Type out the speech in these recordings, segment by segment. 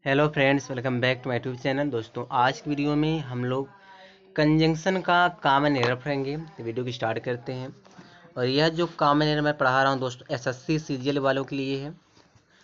Hello friends, welcome back to my YouTube channel. दोस्तों, आज की वीडियो में हम लोग कंजंक्शन का कॉमन एरर पढ़ेंगे। तो वीडियो की स्टार्ट करते हैं। और यह जो कॉमन एरर मैं पढ़ा रहा हूं दोस्तों, एसएससी सीजीएल वालों के लिए है।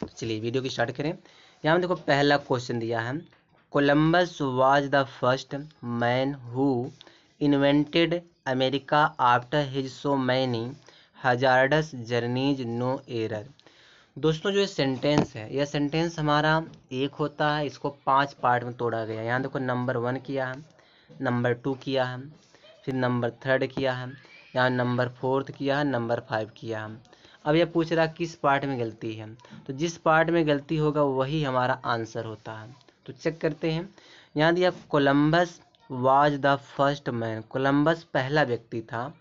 तो चलिए वीडियो की स्टार्ट करें। यहाँ में देखो पहला क्वेश्चन दिया है, Columbus was the first man who invented America after his so many hazardous journeys no error. दोस्तों, जो ये सेंटेंस है, यह सेंटेंस हमारा एक होता है, इसको 5 पार्ट में तोड़ा गया है। यहाँ देखो नंबर 1 किया है, नंबर 2 किया है, फिर नंबर 3 किया है, यहाँ नंबर 4 किया है, नंबर 5 किया है। अब यह पूछ रहा किस पार्ट में गलती है, तो जिस पार्ट में गलती होगा वही हमारा आंसर होता है। तो चेक करते हैं। यहाँ दिया Columbus was the first man, Columbus पहला व्यक्ति था।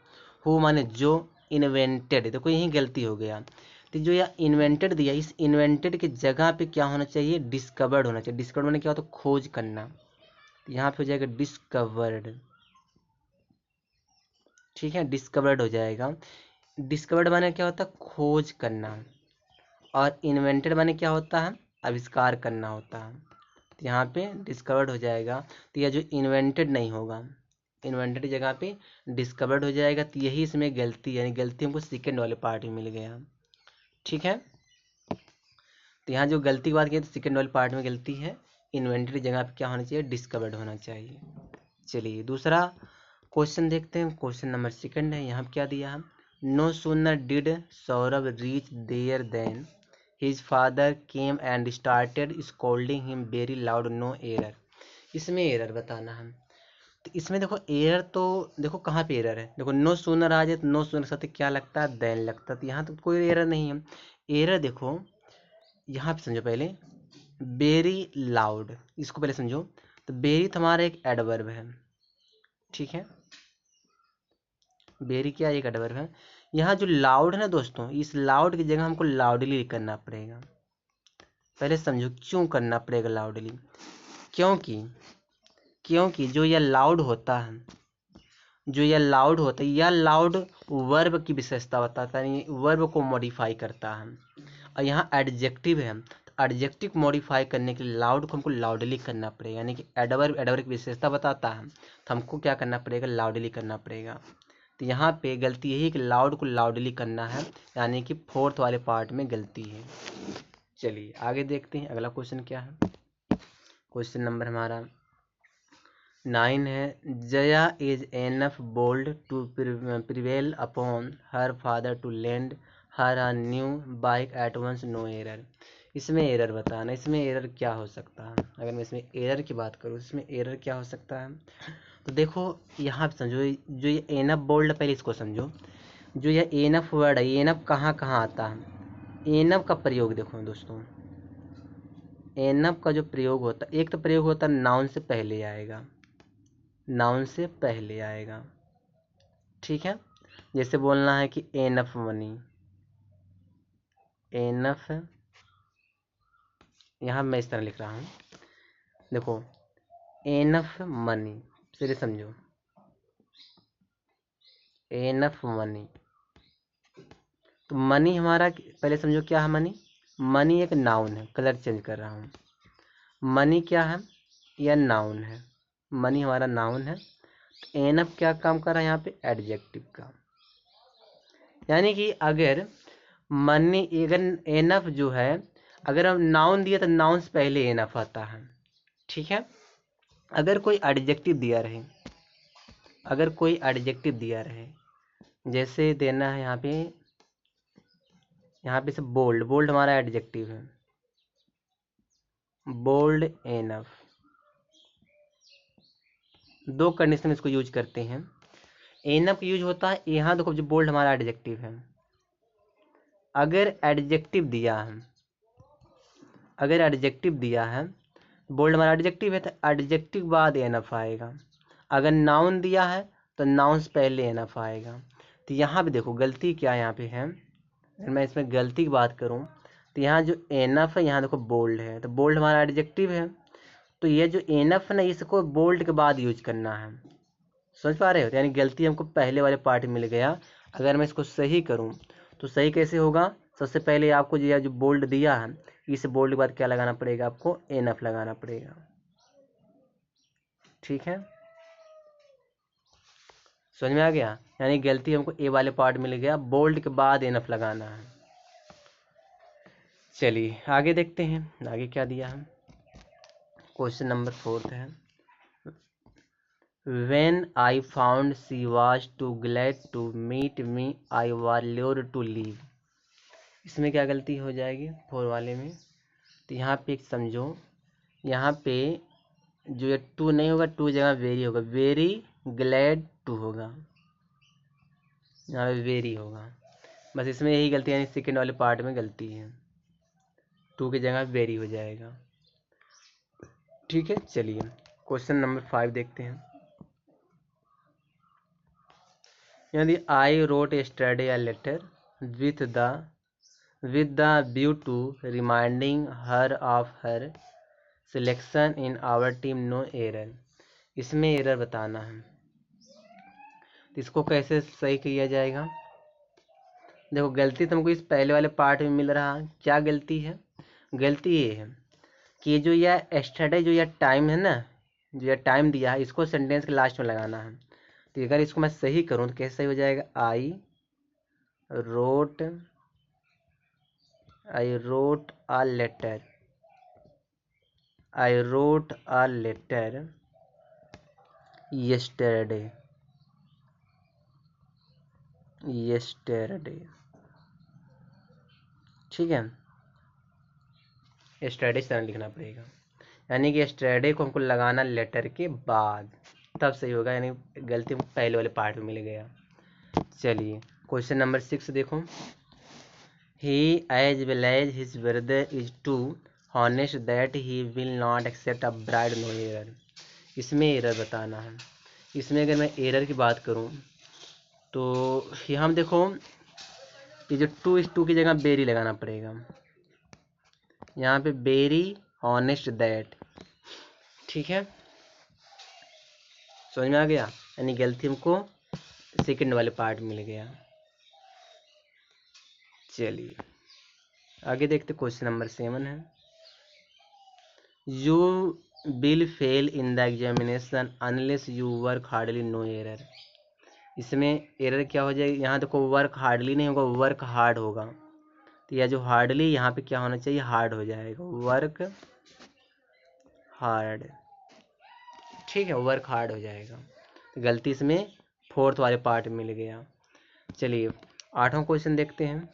हु माने जो, इन्वेंटेड, देखो यही गलती हो गया। तो जो यह इन्वेंटेड दिया, इस इन्वेंटेड की जगह पे क्या होना चाहिए, डिस्कवर्ड होना चाहिए। डिस्कवर्ड माने क्या होता है, खोज करना। तो यहाँ पे हो जाएगा डिस्कवर्ड। ठीक है, डिस्कवर्ड हो जाएगा। डिस्कवर्ड माने क्या होता है, खोज करना। और इन्वेंटेड माने क्या होता है, आविष्कार करना होता है। तो यहाँ पे डिस्कवर्ड हो जाएगा। तो यह जो इन्वेंटेड नहीं होगा, इन्वेंटेड की जगह पे डिस्कवर्ड हो जाएगा। तो यही इसमें गलती है, यानी गलती हमको सेकेंड वाले पार्ट में मिल गया। ठीक है, तो यहाँ जो गलती की बात की तो सेकेंड वाले पार्ट में गलती है। इन्वेंटरी जगह पे क्या होना चाहिए, डिस्कवर्ड होना चाहिए। चलिए दूसरा क्वेश्चन देखते हैं। क्वेश्चन नंबर 2 है। यहाँ क्या दिया है, no sooner did Saurabh reach there than his father came and started scolding him very loud no error. इसमें एरर बताना है। तो इसमें देखो एरर, तो देखो कहाँ पे एरर है। देखो नो सूनर आ जाए तो नो सूनर के साथ क्या लगता है, देन लगता है। तो यहाँ तो कोई एरर नहीं है। एरर देखो यहाँ पे समझो पहले, वेरी लाउड, इसको पहले समझो। तो वेरी तो हमारा एक एडवर्ब है। ठीक है, वेरी क्या एक एडवर्ब है। यहाँ जो लाउड है ना दोस्तों, इस लाउड की जगह हमको लाउडली करना पड़ेगा। पहले समझो क्यों करना पड़ेगा लाउडली। क्योंकि क्योंकि जो यह लाउड होता है, जो यह लाउड होता है, यह लाउड वर्ब की विशेषता बताता है, वर्ब को मॉडिफाई करता है। और यहाँ एडजेक्टिव है, तो एडजेक्टिव मॉडिफाई करने के लिए लाउड को हमको लाउडली करना पड़ेगा। यानी कि एडवर्ब एडवर्ब की विशेषता बताता है, तो हमको क्या करना पड़ेगा, लाउडली करना पड़ेगा। तो यहाँ पे गलती यही है कि लाउड को लाउडली करना है, यानी कि 4th वाले पार्ट में गलती है। चलिए आगे देखते हैं अगला क्वेश्चन क्या है। क्वेश्चन नंबर हमारा 9 है, Jaya is enough bold to prevail upon her father to lend her a new bike at once no error. इसमें एरर बताना। इसमें एरर क्या हो सकता है, अगर मैं इसमें एरर की बात करूँ, इसमें एरर क्या हो सकता है। तो देखो यहाँ पे समझो, जो ये एनफ बोल्ड, पहले इसको समझो। जो ये एनफ वर्ड है, एनफ कहाँ कहाँ आता है। एनफ का प्रयोग देखो दोस्तों, एनफ का जो प्रयोग होता है, एक तो प्रयोग होता है नाउन से पहले आएगा, नाउन से पहले आएगा। ठीक है, जैसे बोलना है कि एनफ मनी, एनफ, यहाँ मैं इस तरह लिख रहा हूँ। देखो एनफ मनी, फिर समझो, एनफ मनी। तो मनी हमारा पहले समझो क्या है, मनी, मनी एक नाउन है। कलर चेंज कर रहा हूँ। मनी क्या है, यह नाउन है। मनी हमारा नाउन है। तो एनफ क्या काम कर रहा है यहाँ पे, एडजेक्टिव का। यानी कि अगर मनी, अगर एनफ जो है, अगर हम नाउन दिया तो नाउन से पहले एनफ आता है। ठीक है, अगर कोई एडजेक्टिव दिया रहे, अगर कोई एडजेक्टिव दिया रहे, जैसे देना है यहाँ पे, यहाँ पे से बोल्ड, बोल्ड हमारा एडजेक्टिव है, बोल्ड एनफ। दो कंडीशन में इसको यूज करते हैं। एनफ यूज होता है यहाँ, देखो जो बोल्ड हमारा एडजेक्टिव है, अगर एडजेक्टिव दिया है, अगर एडजेक्टिव दिया है, बोल्ड हमारा एडजेक्टिव है, तो एडजेक्टिव बाद एनफ आएगा। अगर नाउन दिया है तो नाउन से पहले एनफ आएगा। तो यहाँ पे देखो गलती क्या यहाँ पे है। अगर मैं इसमें गलती की बात करूँ, तो यहाँ जो एनफ है, यहाँ देखो बोल्ड है, तो बोल्ड हमारा एडजेक्टिव है। तो ये जो एनफ है ना, इसको बोल्ड के बाद यूज करना है। समझ पा रहे हो, यानी गलती हमको पहले वाले पार्ट में मिल गया। अगर मैं इसको सही करूँ तो सही कैसे होगा, सबसे पहले आपको जो बोल्ड दिया है, इस बोल्ड के बाद क्या लगाना पड़ेगा आपको, एनएफ लगाना पड़ेगा। ठीक है, समझ में आ गया। यानी गलती हमको ए वाले पार्ट में मिल गया, बोल्ड के बाद एनएफ लगाना है। चलिए आगे देखते हैं आगे क्या दिया है। क्वेश्चन नंबर 4 है, When I found she was too glad to meet me, I was lured to leave। इसमें क्या गलती हो जाएगी 4 वाले में, तो यहाँ पे एक समझो, यहाँ पे जो ये टू नहीं होगा, टू जगह वेरी होगा, वेरी ग्लैड टू होगा, यहाँ पे वेरी होगा। बस इसमें यही गलती है, यानी सेकेंड वाले पार्ट में गलती है, टू की जगह वेरी हो जाएगा। ठीक है, चलिए क्वेश्चन नंबर 5 देखते हैं। यदि I wrote yesterday a letter with the view to reminding her of her selection in our team, no error। इसमें एरर बताना है, तो इसको कैसे सही किया जाएगा। देखो गलती तुमको इस पहले वाले पार्ट में मिल रहा है, क्या गलती है, गलती ये है कि जो यह एस्टरडे जो यह टाइम है ना, जो यह टाइम दिया है, इसको सेंटेंस के लास्ट में लगाना है। तो अगर इसको मैं सही करूँ तो कैसे सही हो जाएगा, I wrote a letter, I wrote a letter yesterday। ठीक है, yesterday इस तरह लिखना पड़ेगा, यानी कि yesterday को हमको लगाना लेटर के बाद, तब सही होगा, यानी गलती पहले वाले पार्ट में मिल गया। चलिए क्वेश्चन नंबर 6 देखो, he as well as his brother is too honest that he will not accept a bribe, no error। इसमें एरर बताना है। इसमें अगर मैं एरर की बात करूं तो यहाँ देखो, ये जो टू, इस टू की जगह बेरी लगाना पड़ेगा, यहाँ पे बेरी ऑनेस्ट दैट। ठीक है, समझ में आ गया, यानी गलती हमको सेकंड वाले पार्ट मिल गया। चलिए आगे देखते, क्वेश्चन नंबर 7 है, you will fail in the examination unless you work hardly, no error. इसमें एरर क्या हो जाएगी, यहाँ देखो वर्क हार्डली नहीं होगा, वर्क हार्ड होगा, तो यह जो हार्डली यहाँ पे क्या होना चाहिए, हार्ड हो जाएगा, वर्क हार्ड। ठीक है, वर्क हार्ड हो जाएगा, तो गलती इसमें 4th वाले पार्ट में मिल गया। चलिए 8वां क्वेश्चन देखते हैं,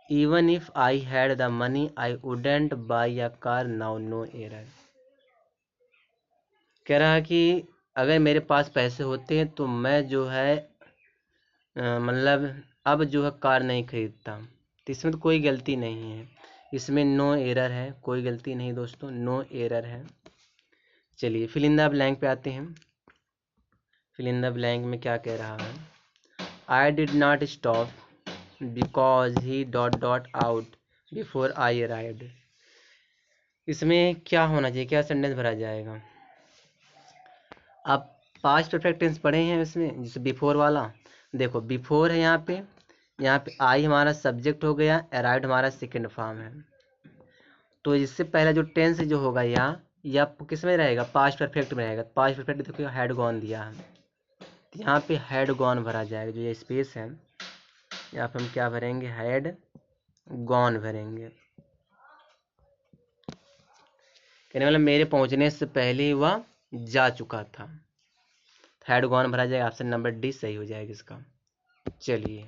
even if I had the money I wouldn't buy a car now, no error. कह रहा है कि अगर मेरे पास पैसे होते हैं तो मैं जो है मतलब अब जो है कार नहीं खरीदता, तो इसमें तो कोई गलती नहीं है, इसमें नो एरर है, कोई गलती नहीं दोस्तों, नो एरर है। चलिए फिल इन द ब्लैंक पे आते हैं। फिल इन द ब्लैंक में क्या कह रहा है, I did not stop because he dot dot out before I arrived. इसमें क्या होना चाहिए, क्या सेंटेंस भरा जाएगा। आप पास्ट परफेक्ट टेंस पढ़े हैं इसमें, जैसे बिफोर वाला, देखो बिफोर है यहाँ पे आई हमारा सब्जेक्ट हो गया, अराइव्ड हमारा सेकंड फॉर्म है, तो इससे पहला जो टेंस जो होगा यहाँ, या किस में रहेगा, पास्ट परफेक्ट में रहेगा। पास्ट परफेक्ट देखो हैड गॉन दिया है, तो यहाँ पे हैड गॉन भरा जाएगा, जो ये स्पेस है यहाँ पे हम क्या भरेंगे, हैड गॉन भरेंगे, कहने मतलब मेरे पहुंचने से पहले ही वह जा चुका था, हैड गॉन भरा जाएगा, ऑप्शन नंबर डी सही हो जाएगा इसका। चलिए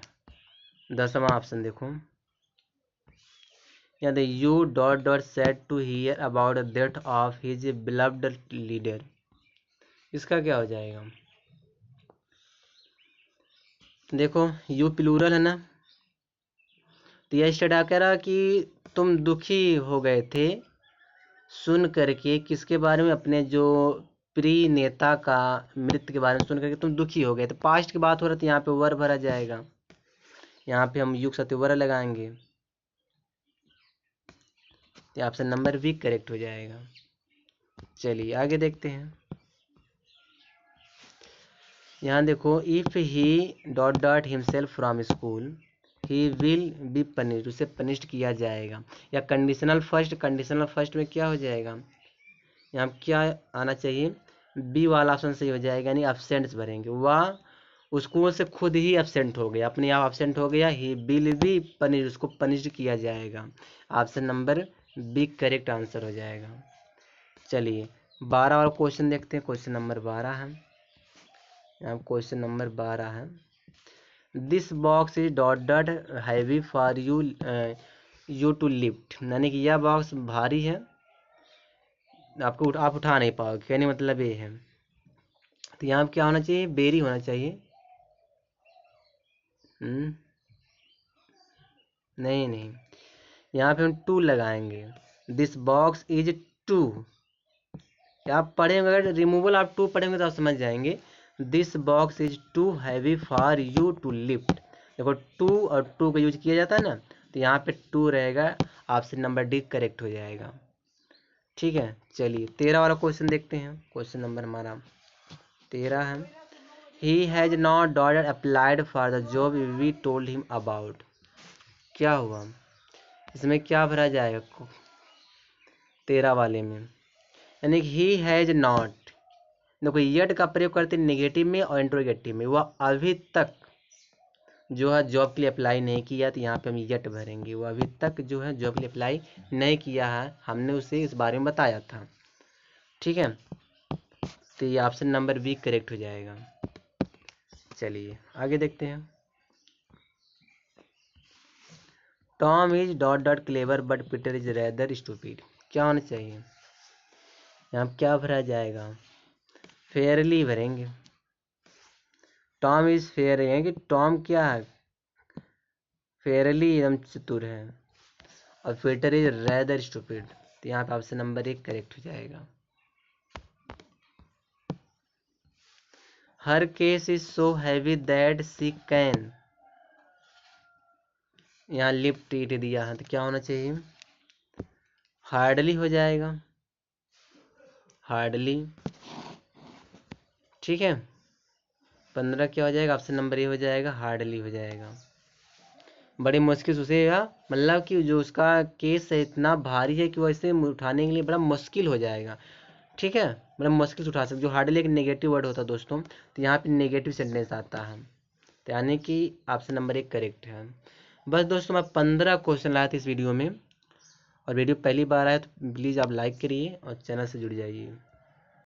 10वां ऑप्शन देखो, या the you dot dot sad to hear about the death of his beloved leader. इसका क्या हो जाएगा, देखो यू प्लूरल है ना, तो यह स्टेट कह रहा कि तुम दुखी हो गए थे सुन करके, किसके बारे में, अपने जो प्रिय नेता का मृत्यु के बारे में सुन करके तुम दुखी हो गए, तो पास्ट की बात हो रही है, तो यहाँ पे वर भरा जाएगा, यहाँ पे हम युग सत्य वर लगाएंगे, तो ऑप्शन नंबर बी करेक्ट हो जाएगा। चलिए आगे देखते हैं, यहाँ देखो, if he dot dot himself from school he will be punished, उसे पनिश्ड किया जाएगा। या कंडीशनल फर्स्ट में क्या हो जाएगा, यहाँ क्या आना चाहिए, बी वाला ऑप्शन सही हो जाएगा, यानी एब्सेंट्स भरेंगे। वह स्कूल से खुद ही एब्सेंट हो गया, अपने आप एब्सेंट हो गया, ही विल बी पनिश्ड, उसको पनिश्ड किया जाएगा। Option number B correct answer हो जाएगा। चलिए 12 वाला क्वेश्चन देखते हैं, क्वेश्चन नंबर 12 है, यहाँ क्वेश्चन नंबर 12 है, this box is dot heavy for you to lift, यानी कि यह बॉक्स भारी है, आप उठा नहीं पाओगे, कहने मतलब ये है। तो यहाँ क्या होना चाहिए, बेरी होना चाहिए। नहीं, यहाँ पे हम टू लगाएंगे, दिस बॉक्स इज टू, आप पढ़ेंगे, अगर रिमूवल आप टू पढ़ेंगे तो आप समझ जाएंगे। This box is too heavy for you to lift, देखो टू और टू का यूज किया जाता है ना, तो यहाँ पे टू रहेगा, ऑप्शन नंबर डी करेक्ट हो जाएगा। ठीक है, चलिए 13 वाला क्वेश्चन देखते हैं, क्वेश्चन नंबर हमारा 13 है, he has not dot applied for the job we told him about, क्या हुआ, इसमें क्या भरा जाएगा 13 वाले में, यानी कि ही हैज नॉट, देखो यट का प्रयोग करते नेगेटिव में और इंट्रोगेटिव में, वह अभी तक जो है जॉब के लिए अप्लाई नहीं किया, तो यहाँ पे हम यट भरेंगे, वो अभी तक जो है जॉब के लिए अप्लाई नहीं किया है, हमने उसे इस बारे में बताया था। ठीक है, तो ये ऑप्शन नंबर बी करेक्ट हो जाएगा। चलिए आगे देखते हैं, Tom is dot clever but Peter is rather stupid, क्या होना चाहिए, यहाँ क्या भरा जाएगा, फेयरली भरेंगे, टॉम इज फेयर है कि टॉम क्या है, फेयरली एकदम चतुर है, और पीटर इज रेदर स्टूपिड, तो यहाँ पे ऑप्शन नंबर 1 करेक्ट हो जाएगा। हर case is so heavy that she can, यहाँ लिफ्ट इट दिया है, तो क्या होना चाहिए, हार्डली हो जाएगा, हार्डली। ठीक है, 15 क्या हो जाएगा, ऑप्शन नंबर ए हो जाएगा, हार्डली हो जाएगा। बड़ी मुश्किल उसे, मतलब कि जो उसका केस है इतना भारी है कि वो इसे उठाने के लिए बड़ा मुश्किल हो जाएगा। ठीक है, बड़ा मुश्किल से उठा सकते, जो हार्डली एक नेगेटिव वर्ड होता है दोस्तों, तो यहाँ पे नेगेटिव सेंटेंस आता है, तो यानी कि ऑप्शन नंबर 1 करेक्ट है। बस दोस्तों मैं 15 क्वेश्चन लाया था इस वीडियो में, और वीडियो पहली बार आया तो प्लीज़ आप लाइक करिए और चैनल से जुड़ जाइए।